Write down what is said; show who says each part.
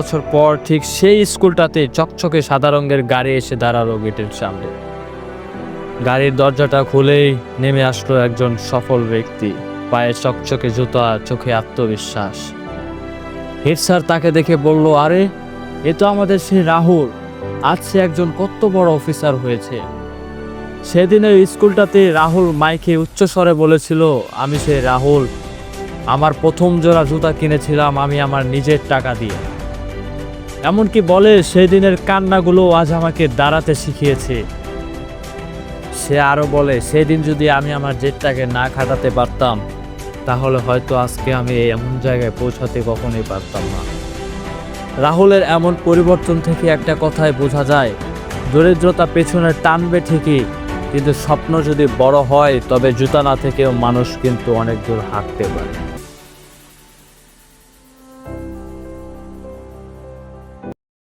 Speaker 1: বছর পর ঠিক সেই স্কুলটাতে চকচকে সাদা রঙের গাড়ি এসে দাঁড়ালো গেটের সামনে। গাড়ির দরজাটা খুলেই নেমে আসলো একজন সফল ব্যক্তি, পায়ে চকচকে জুতা, চোখে আত্মবিশ্বাস। হেড স্যার তাকে দেখে বলল, আরে এ তো আমাদের সেই রাহুল, আজ সে একজন কত বড় অফিসার হয়েছে। সেদিনের স্কুলটাতে রাহুল মাইকে উচ্চস্বরে বলেছিল, আমি সেই রাহুল, আমার প্রথম জোড়া জুতা কিনেছিলাম আমি আমার নিজের টাকা দিয়ে। এমনকি বলে সেদিনের কান্নাগুলো আজ আমাকে দাঁড়াতে শিখিয়েছে। সে আরো বলে, সেদিন যদি আমি আমার জেদটাকে না খাটাতে পারতাম তাহলে হয়তো আজকে আমি এমন জায়গায় পৌঁছাতে কখনোই পারতাম না। রাহুলের এমন পরিবর্তন থেকে একটা কথাই বোঝা যায়, দরিদ্রতা পেছনে টানবে ঠিকই, কিন্তু স্বপ্ন যদি বড় হয় তবে জুতা না থেকেও মানুষ কিন্তু অনেক দূর হাঁটতে পারে।